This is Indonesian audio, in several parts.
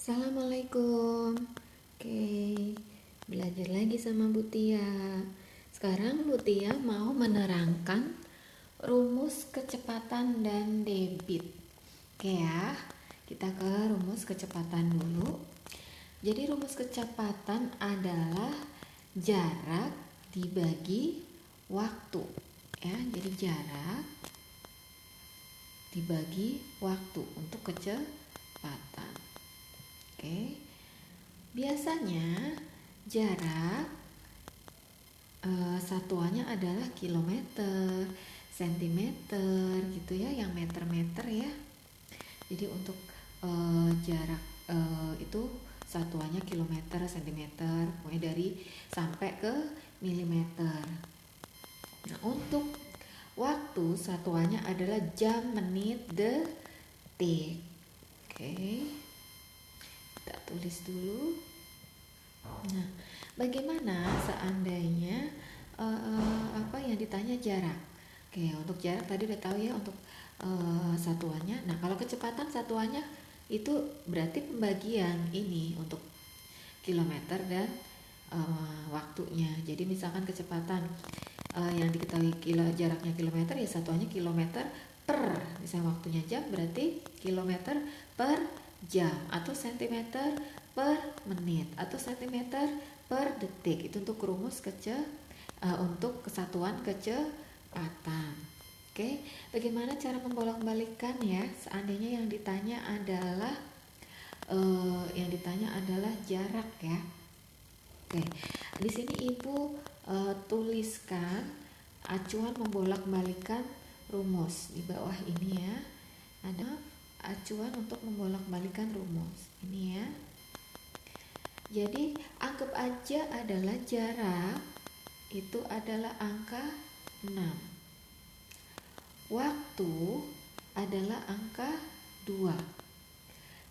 Assalamualaikum. Oke, belajar lagi sama Bu Tia. Sekarang Bu Tia mau menerangkan rumus kecepatan dan debit. Oke ya, kita ke rumus kecepatan dulu. Jadi rumus kecepatan adalah jarak dibagi waktu. Ya, jadi jarak dibagi waktu untuk kecepatan. Oke, biasanya jarak satuannya adalah kilometer, sentimeter gitu ya, yang meter-meter ya. Jadi untuk jarak itu satuannya kilometer, sentimeter, mulai dari sampai ke milimeter. Nah, untuk waktu satuannya adalah jam, menit, detik. Oke. Kita tulis dulu. Nah, bagaimana seandainya yang ditanya jarak? Oke, untuk jarak tadi udah tahu ya untuk satuannya. Nah, kalau kecepatan satuannya itu berarti pembagian ini untuk kilometer dan waktunya. Jadi misalkan kecepatan yang diketahui jaraknya kilometer, ya satuannya kilometer per, misalnya waktunya jam berarti kilometer per jam, atau sentimeter per menit, atau sentimeter per detik. Itu untuk rumus untuk kesatuan kecepatan. Oke, bagaimana cara membolak-balikkan ya? Seandainya yang ditanya adalah jarak ya. Oke, di sini Ibu tuliskan acuan membolak-balikkan rumus di bawah ini ya. Ada acuan untuk membolak-balikkan rumus ini ya. Jadi anggap aja adalah jarak itu adalah angka 6. Waktu adalah angka 2.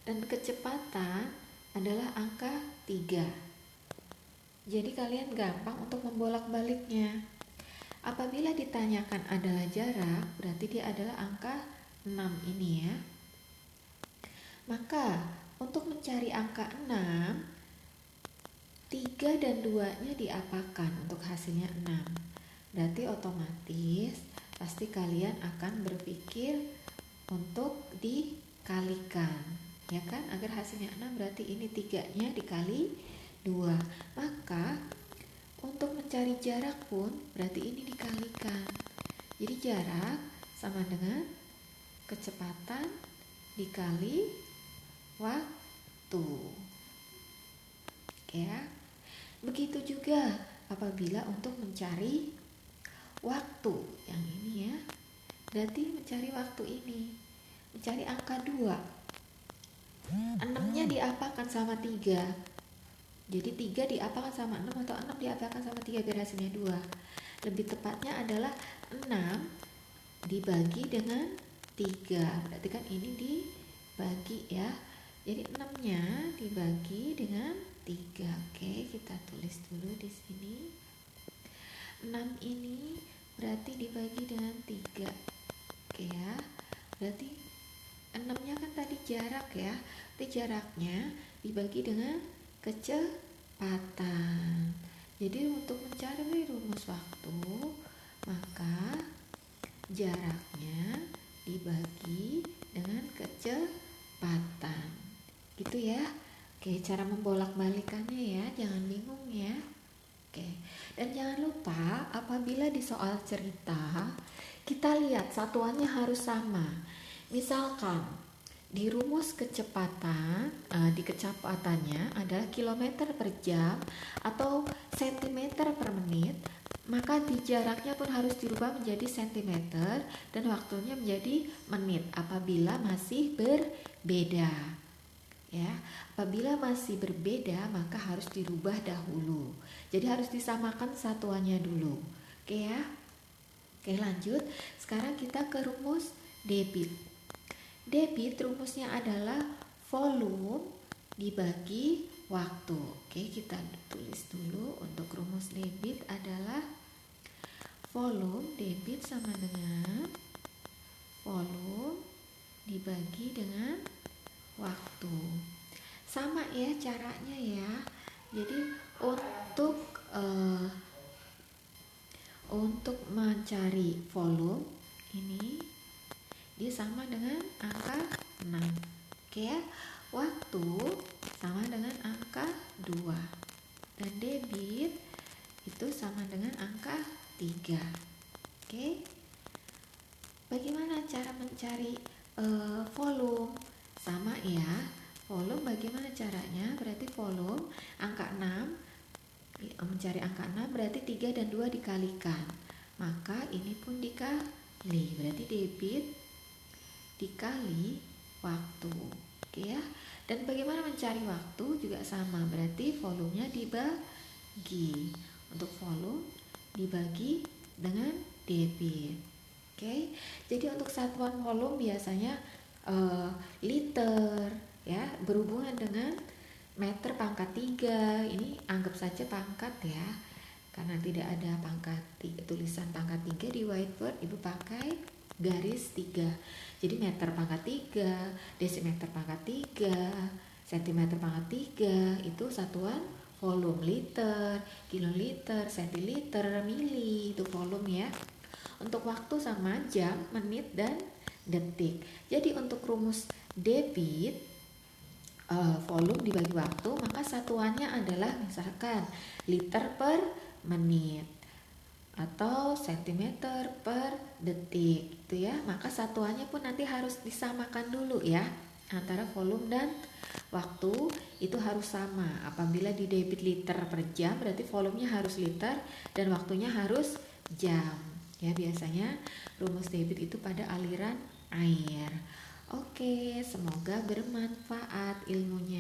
Dan kecepatan adalah angka 3. Jadi kalian gampang untuk membolak-baliknya. Apabila ditanyakan adalah jarak, berarti dia adalah angka 6 ini ya. Maka untuk mencari angka 6, 3 dan 2-nya diapakan untuk hasilnya 6. Berarti otomatis pasti kalian akan berpikir untuk dikalikan, ya kan? Agar hasilnya 6 berarti ini 3-nya dikali 2. Maka untuk mencari jarak pun berarti ini dikalikan. Jadi jarak sama dengan kecepatan dikali waktu. Oke ya. Begitu juga apabila untuk mencari waktu yang ini ya. Berarti mencari waktu ini, mencari angka 2. 6-nya diapakan sama 3. Jadi 3 diapakan sama 6 atau 6 diapakan sama 3 biar hasilnya 2. Lebih tepatnya adalah 6 dibagi dengan 3. Berarti kan ini dibagi ya. Jadi 6-nya dibagi dengan 3. Oke, kita tulis dulu di sini. 6 ini berarti dibagi dengan 3. Oke ya. Berarti 6-nya kan tadi jarak ya. Berarti jaraknya dibagi dengan kecepatan. Jadi untuk mencari rumus waktu, maka jaraknya dibagi dengan kecepatan. Gitu ya. Oke, cara membolak-balikannya ya, jangan bingung ya. Oke. Dan jangan lupa apabila di soal cerita kita lihat satuannya harus sama. Misalkan di rumus kecepatan, di kecepatannya adalah kilometer per jam atau sentimeter per menit, maka di jaraknya pun harus dirubah menjadi sentimeter dan waktunya menjadi menit apabila masih berbeda. Ya, apabila masih berbeda maka harus dirubah dahulu. Jadi harus disamakan satuannya dulu. Oke ya. Oke, lanjut. Sekarang kita ke rumus debit. Debit rumusnya adalah volume dibagi waktu. Oke, kita tulis dulu untuk rumus debit adalah volume debit sama dengan volume dibagi dengan waktu. Sama ya caranya ya. Jadi untuk mencari volume ini dia sama dengan angka 6. Oke ya. Waktu sama dengan angka 2. Dan debit itu sama dengan angka 3. Oke. Bagaimana cara mencari volume? Sama ya. Volume bagaimana caranya? Berarti volume angka 6, mencari angka 6 berarti 3 dan 2 dikalikan. Maka ini pun dikali. Berarti debit dikali waktu. Oke ya. Dan bagaimana mencari waktu juga sama. Berarti volumenya dibagi. Untuk volume dibagi dengan debit. Oke. Jadi untuk satuan volume biasanya liter ya, berhubungan dengan meter pangkat 3. Ini anggap saja pangkat ya, karena tidak ada tulisan pangkat 3 di whiteboard, ibu pakai garis 3. Jadi meter pangkat 3, desimeter pangkat 3, sentimeter pangkat 3 itu satuan volume. Liter, kiloliter, sentiliter, mili itu volume ya. Untuk waktu sama jam, menit, dan detik. Jadi untuk rumus debit volume dibagi waktu, maka satuannya adalah misalkan liter per menit atau sentimeter per detik gitu ya. Maka satuannya pun nanti harus disamakan dulu ya, antara volume dan waktu itu harus sama. Apabila di debit liter per jam berarti volumenya harus liter dan waktunya harus jam ya. Biasanya rumus debit itu pada aliran air. Oke, semoga bermanfaat ilmunya.